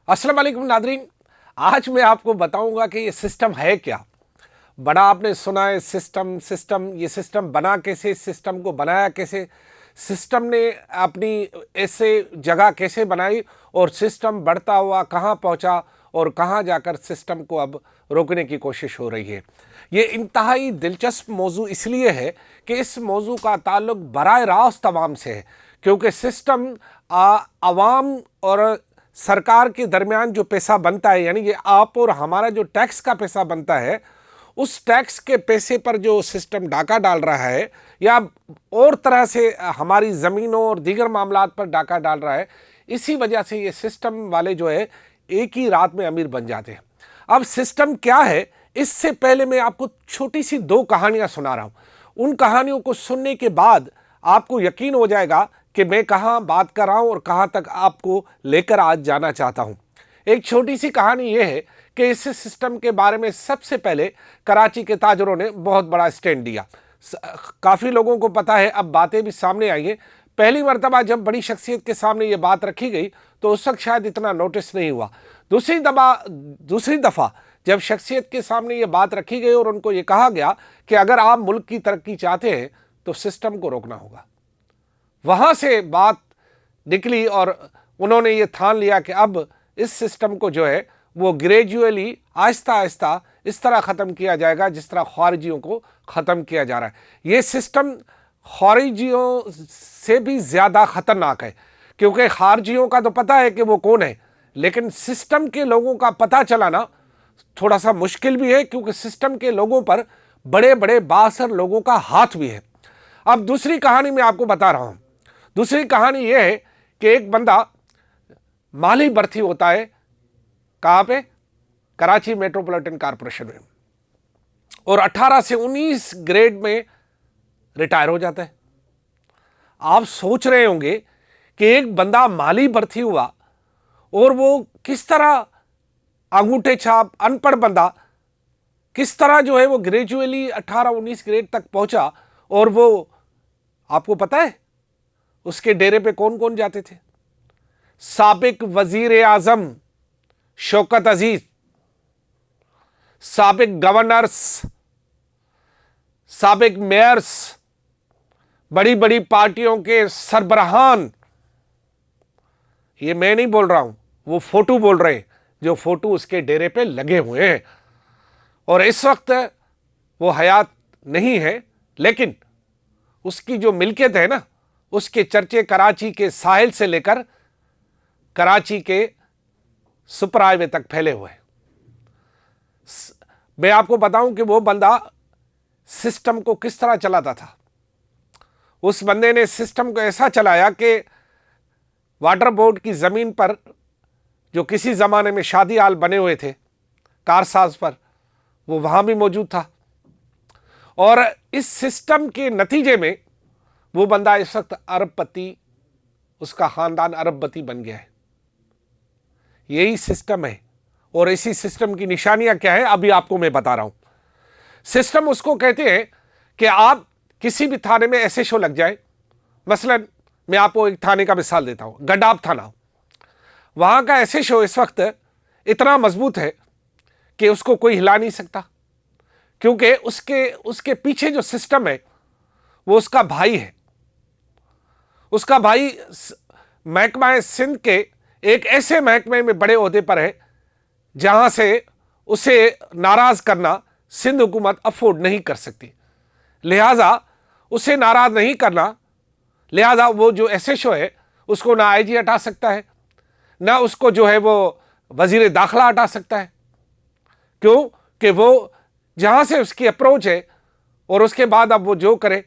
अस्सलाम वालेकुम नादरीन। आज मैं आपको बताऊंगा कि ये सिस्टम है क्या। बड़ा आपने सुना है सिस्टम सिस्टम, ये सिस्टम बना कैसे, सिस्टम को बनाया कैसे, सिस्टम ने अपनी ऐसे जगह कैसे बनाई और सिस्टम बढ़ता हुआ कहाँ पहुँचा और कहाँ जाकर सिस्टम को अब रोकने की कोशिश हो रही है। ये इंतहाई दिलचस्प मौजू इसलिए है कि इस मौजू का ताल्लुक बराह रास्त अवाम से है, क्योंकि सिस्टम आवाम और सरकार के दरमियान जो पैसा बनता है, यानी कि आप और हमारा जो टैक्स का पैसा बनता है, उस टैक्स के पैसे पर जो सिस्टम डाका डाल रहा है या और तरह से हमारी ज़मीनों और दीगर मामलात पर डाका डाल रहा है, इसी वजह से ये सिस्टम वाले जो है एक ही रात में अमीर बन जाते हैं। अब सिस्टम क्या है, इससे पहले मैं आपको छोटी सी दो कहानियां सुना रहा हूं। उन कहानियों को सुनने के बाद आपको यकीन हो जाएगा कि मैं कहां बात कर रहा हूं और कहां तक आपको लेकर आज जाना चाहता हूं। एक छोटी सी कहानी यह है कि इस सिस्टम के बारे में सबसे पहले कराची के ताजरों ने बहुत बड़ा स्टैंड दिया। काफ़ी लोगों को पता है, अब बातें भी सामने आई हैं। पहली मरतबा जब बड़ी शख्सियत के सामने ये बात रखी गई तो उस वक्त शायद इतना नोटिस नहीं हुआ। दूसरी दफ़ा जब शख्सियत के सामने ये बात रखी गई और उनको ये कहा गया कि अगर आप मुल्क की तरक्की चाहते हैं तो सिस्टम को रोकना होगा, वहाँ से बात निकली और उन्होंने ये ठान लिया कि अब इस सिस्टम को जो है वो ग्रेजुअली आहिस्ता आहिस्ता इस तरह ख़त्म किया जाएगा जिस तरह खारिजियों को ख़त्म किया जा रहा है। ये सिस्टम खारिजियों से भी ज़्यादा ख़तरनाक है, क्योंकि खारिजियों का तो पता है कि वो कौन है, लेकिन सिस्टम के लोगों का पता चलाना थोड़ा सा मुश्किल भी है, क्योंकि सिस्टम के लोगों पर बड़े बड़े बासर लोगों का हाथ भी है। अब दूसरी कहानी मैं आपको बता रहा हूँ। दूसरी कहानी यह है कि एक बंदा माली भर्ती होता है, कहाँ पे? कराची मेट्रोपॉलिटन कॉरपोरेशन में, और 18 से 19 ग्रेड में रिटायर हो जाता है। आप सोच रहे होंगे कि एक बंदा माली भर्ती हुआ और वो किस तरह अंगूठे छाप अनपढ़ बंदा किस तरह जो है वो ग्रेजुअली 18-19 ग्रेड तक पहुंचा। और वो आपको पता है उसके डेरे पे कौन कौन जाते थे? साबिक वजीर आजम शौकत अजीज, साबिक गवर्नर्स, साबिक मेयर्स, बड़ी बड़ी पार्टियों के सरबराहान। ये मैं नहीं बोल रहा हूं, वो फोटो बोल रहे हैं, जो फोटो उसके डेरे पे लगे हुए हैं। और इस वक्त वो हयात नहीं है, लेकिन उसकी जो मिल्कियत है ना, उसके चर्चे कराची के साहिल से लेकर कराची के सुपर हाईवे तक फैले हुए हैं। मैं आपको बताऊं कि वो बंदा सिस्टम को किस तरह चलाता था। उस बंदे ने सिस्टम को ऐसा चलाया कि वाटर बोर्ड की ज़मीन पर जो किसी ज़माने में शादी हाल बने हुए थे कारसाज पर, वो वहाँ भी मौजूद था। और इस सिस्टम के नतीजे में वो बंदा इस वक्त अरबपति, उसका ख़ानदान अरबपति बन गया है। यही सिस्टम है। और इसी सिस्टम की निशानियाँ क्या है अभी आपको मैं बता रहा हूँ। सिस्टम उसको कहते हैं कि आप किसी भी थाने में ऐसे शो लग जाए, मसलन मैं आपको एक थाने का मिसाल देता हूँ, गडाब थाना। वहाँ का ऐसे शो इस वक्त इतना मजबूत है कि उसको कोई हिला नहीं सकता, क्योंकि उसके पीछे जो सिस्टम है वो उसका भाई है। उसका भाई महकमा सिंध के एक ऐसे महकमे में बड़े ओहदे पर है जहाँ से उसे नाराज़ करना सिंध हुकूमत अफोर्ड नहीं कर सकती। लिहाजा उसे नाराज़ नहीं करना, लिहाजा वो जो एसएचओ है उसको ना आईजी हटा सकता है, ना उसको जो है वो वजीर दाखिला हटा सकता है। क्यों? कि वो जहाँ से उसकी अप्रोच है और उसके बाद अब वो जो करे।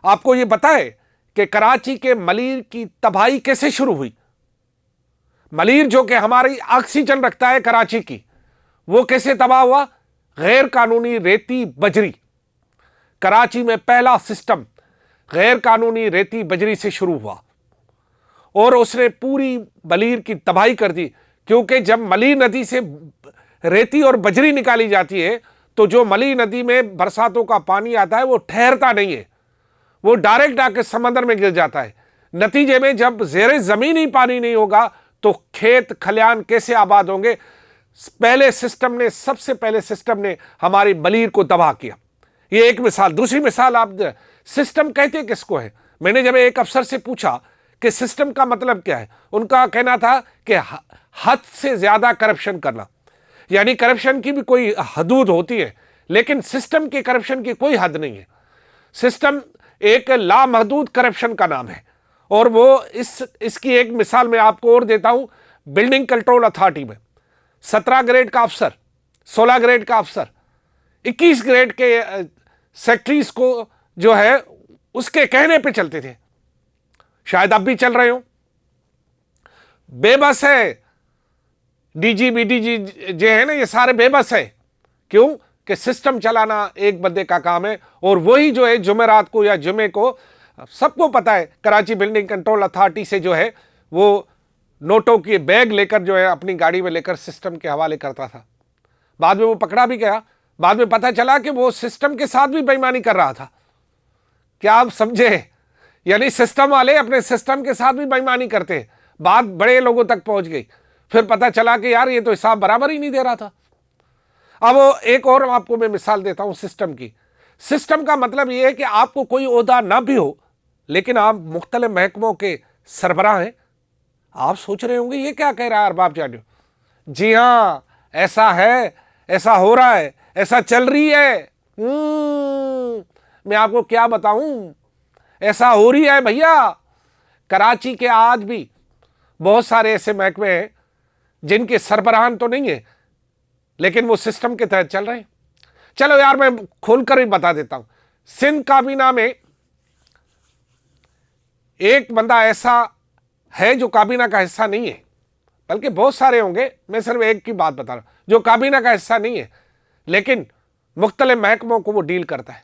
आपको ये पता है कि कराची के मलीर की तबाही कैसे शुरू हुई? मलीर जो कि हमारी ऑक्सीजन रखता है कराची की, वो कैसे तबाह हुआ? गैर कानूनी रेती बजरी। कराची में पहला सिस्टम गैर कानूनी रेती बजरी से शुरू हुआ और उसने पूरी मलीर की तबाही कर दी। क्योंकि जब मलीर नदी से रेती और बजरी निकाली जाती है तो जो मलीर नदी में बरसातों का पानी आता है वो ठहरता नहीं है, वो डायरेक्ट आके समंदर में गिर जाता है। नतीजे में जब ज़ेरे ज़मीन ही पानी नहीं होगा तो खेत खलियान कैसे आबाद होंगे? सबसे पहले सिस्टम ने हमारी बलीर को तबाह किया। ये एक मिसाल। दूसरी मिसाल, आप सिस्टम कहते किसको है? मैंने जब एक अफसर से पूछा कि सिस्टम का मतलब क्या है, उनका कहना था कि हद से ज्यादा करप्शन करना। यानी करप्शन की भी कोई हदूद होती है, लेकिन सिस्टम की करप्शन की कोई हद नहीं है। सिस्टम एक लामहदूद करप्शन का नाम है। और वो इसकी एक मिसाल मैं आपको और देता हूं। बिल्डिंग कंट्रोल अथॉरिटी में 17 ग्रेड का अफसर, 16 ग्रेड का अफसर, 21 ग्रेड के सेक्रेटरीज को जो है उसके कहने पे चलते थे। शायद अब भी चल रहे हो। बेबस है डीजी बीडीजी जो है ना, ये सारे बेबस है। क्यों? कि सिस्टम चलाना एक बंदे का काम है। और वही जो है जुमेरात को या जुमे को, सबको पता है, कराची बिल्डिंग कंट्रोल अथॉरिटी से जो है वो नोटों के बैग लेकर जो है अपनी गाड़ी में लेकर सिस्टम के हवाले करता था। बाद में वो पकड़ा भी गया। बाद में पता चला कि वो सिस्टम के साथ भी बेईमानी कर रहा था। क्या आप समझे? यानी सिस्टम वाले अपने सिस्टम के साथ भी बेईमानी करते हैं। बात बड़े लोगों तक पहुंच गई। फिर पता चला कि यार ये तो हिसाब बराबर ही नहीं दे रहा था। अब एक और आपको मैं मिसाल देता हूं सिस्टम की। सिस्टम का मतलब यह है कि आपको कोई ओहदा ना भी हो, लेकिन आप मुख्तलिफ महकमों के सरबराह हैं। आप सोच रहे होंगे ये क्या कह रहा है अरबाब जानियो? जी हां, ऐसा है, ऐसा हो रहा है, ऐसा चल रही है। मैं आपको क्या बताऊं, ऐसा हो रही है भैया। कराची के आज भी बहुत सारे ऐसे महकमे हैं जिनके सरबराहान तो नहीं है, लेकिन वो सिस्टम के तहत चल रहे हैं। चलो यार, मैं खोलकर ही बता देता हूं। सिंध काबीना में एक बंदा ऐसा है जो काबीना का हिस्सा नहीं है, बल्कि बहुत सारे होंगे, मैं सिर्फ एक की बात बता रहा हूं, जो काबीना का हिस्सा नहीं है, लेकिन मुख्तलिफ महकमों को वो डील करता है।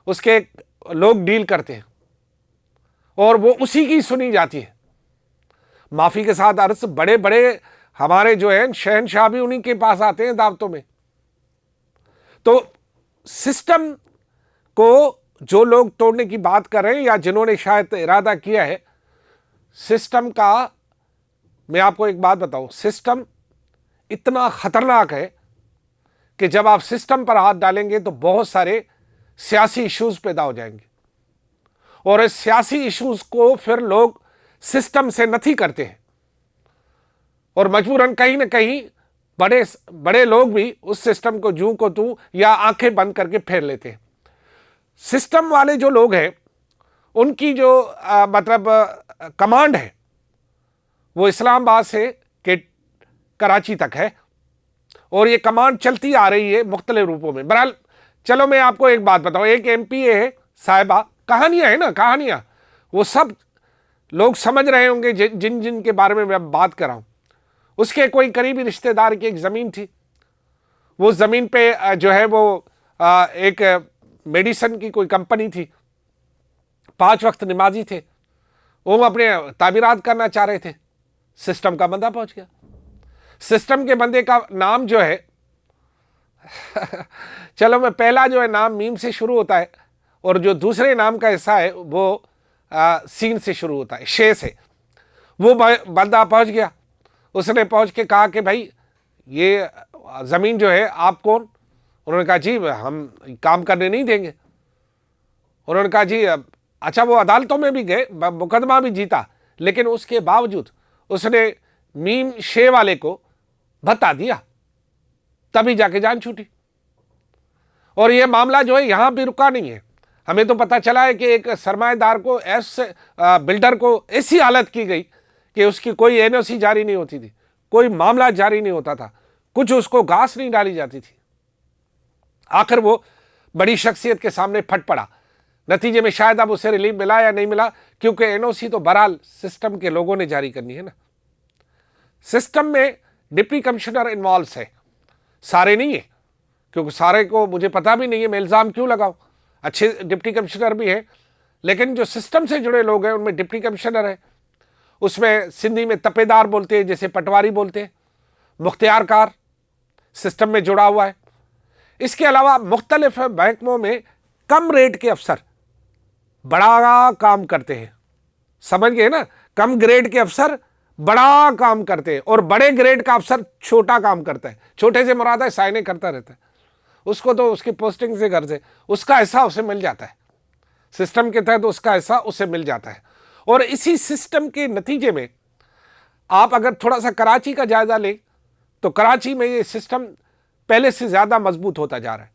उसके लोग डील करते हैं और वो उसी की सुनी जाती है। माफी के साथ अर्ज, बड़े बड़े हमारे जो है शहनशाह भी उन्हीं के पास आते हैं दावतों में। तो सिस्टम को जो लोग तोड़ने की बात कर रहे हैं या जिन्होंने शायद इरादा किया है, सिस्टम का मैं आपको एक बात बताऊं, सिस्टम इतना खतरनाक है कि जब आप सिस्टम पर हाथ डालेंगे तो बहुत सारे सियासी इश्यूज पैदा हो जाएंगे। और इस सियासी इश्यूज को फिर लोग सिस्टम से नथी करते हैं और मजबूरन कहीं ना कहीं बड़े बड़े लोग भी उस सिस्टम को जूं को तू या आंखें बंद करके फेर लेते हैं। सिस्टम वाले जो लोग हैं उनकी जो मतलब कमांड है वो इस्लामाबाद से के कराची तक है और ये कमांड चलती आ रही है मुख्तलिफ रूपों में। बहरहाल चलो मैं आपको एक बात बताऊं, एक एमपीए है साहिबा, कहानियां है ना, कहानियां वो सब लोग समझ रहे होंगे जिन जिन के बारे में मैं बात कर रहा हूं। उसके कोई करीबी रिश्तेदार की एक ज़मीन थी। वो ज़मीन पे जो है वो एक मेडिसन की कोई कंपनी थी। 5 वक्त नमाजी थे, वो अपने तामीरात करना चाह रहे थे। सिस्टम का बंदा पहुंच गया। सिस्टम के बंदे का नाम जो है चलो मैं पहला जो है नाम मीम से शुरू होता है और जो दूसरे नाम का हिस्सा है वो सीन से शुरू होता है, शे से। वो बंदा पहुंच गया। उसने पहुंच के कहा कि भाई ये ज़मीन जो है आप कौन? उन्होंने कहा जी हम काम करने नहीं देंगे। उन्होंने कहा जी अच्छा, वो अदालतों में भी गए, मुकदमा भी जीता, लेकिन उसके बावजूद उसने मीम शे वाले को बता दिया, तभी जाके जान छूटी। और ये मामला जो है यहां भी रुका नहीं है। हमें तो पता चला है कि एक सरमाएदार को बिल्डर को ऐसी हालत की गई कि उसकी कोई एनओसी जारी नहीं होती थी, कोई मामला जारी नहीं होता था, कुछ उसको घास नहीं डाली जाती थी। आखिर वो बड़ी शख्सियत के सामने फट पड़ा। नतीजे में शायद अब उसे रिलीफ मिला या नहीं मिला, क्योंकि एनओसी तो बहरहाल सिस्टम के लोगों ने जारी करनी है ना। सिस्टम में डिप्टी कमिश्नर इन्वॉल्व है, सारे नहीं है, क्योंकि सारे को मुझे पता भी नहीं है, मैं इल्ज़ाम क्यों लगाऊं। अच्छे डिप्टी कमिश्नर भी हैं, लेकिन जो सिस्टम से जुड़े लोग हैं उनमें डिप्टी कमिश्नर है, उसमें सिंधी में तपेदार बोलते हैं, जैसे पटवारी बोलते हैं, मुख्तियारकार सिस्टम में जुड़ा हुआ है। इसके अलावा मुख्तलिफ महकमों में कम रेट के अफसर बड़ा काम करते हैं, समझ गए ना। कम ग्रेड के अफसर बड़ा काम करते हैं, और बड़े ग्रेड का अफसर छोटा काम करता है। छोटे से मुराद है साइने करता रहता है, उसको तो उसकी पोस्टिंग से घर से उसका हिस्सा उसे मिल जाता है, सिस्टम के तहत उसका हिस्सा उसे मिल जाता है। और इसी सिस्टम के नतीजे में आप अगर थोड़ा सा कराची का जायजा लें तो कराची में ये सिस्टम पहले से ज़्यादा मजबूत होता जा रहा है,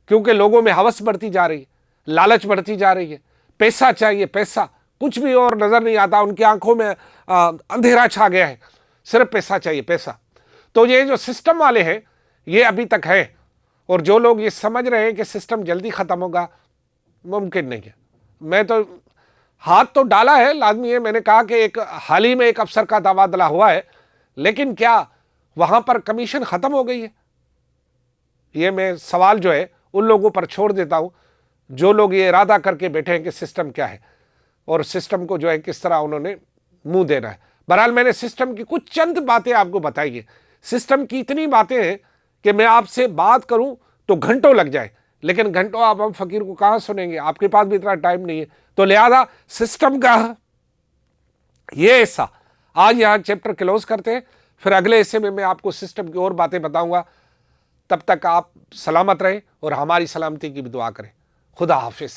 क्योंकि लोगों में हवस बढ़ती जा रही है, लालच बढ़ती जा रही है, पैसा चाहिए, पैसा, कुछ भी और नज़र नहीं आता, उनकी आंखों में अंधेरा छा गया है, सिर्फ पैसा चाहिए, पैसा। तो ये जो सिस्टम वाले हैं ये अभी तक है, और जो लोग ये समझ रहे हैं कि सिस्टम जल्दी ख़त्म होगा, मुमकिन नहीं है। मैं तो हाथ तो डाला है, लाजमी है। मैंने कहा कि एक हाल ही में एक अफसर का तबादला हुआ है, लेकिन क्या वहां पर कमीशन ख़त्म हो गई है? ये मैं सवाल जो है उन लोगों पर छोड़ देता हूं जो लोग ये इरादा करके बैठे हैं कि सिस्टम क्या है और सिस्टम को जो है किस तरह उन्होंने मुंह देना है। बहरहाल मैंने सिस्टम की कुछ चंद बातें आपको बताई है। सिस्टम की इतनी बातें हैं कि मैं आपसे बात करूं तो घंटों लग जाए, लेकिन घंटों आप हम फकीर को कहां सुनेंगे, आपके पास भी इतना टाइम नहीं है। तो लिहाजा सिस्टम का ये हिस्सा आज यहां चैप्टर क्लोज करते हैं, फिर अगले हिस्से में मैं आपको सिस्टम की और बातें बताऊंगा। तब तक आप सलामत रहें और हमारी सलामती की भी दुआ करें। खुदा हाफिज।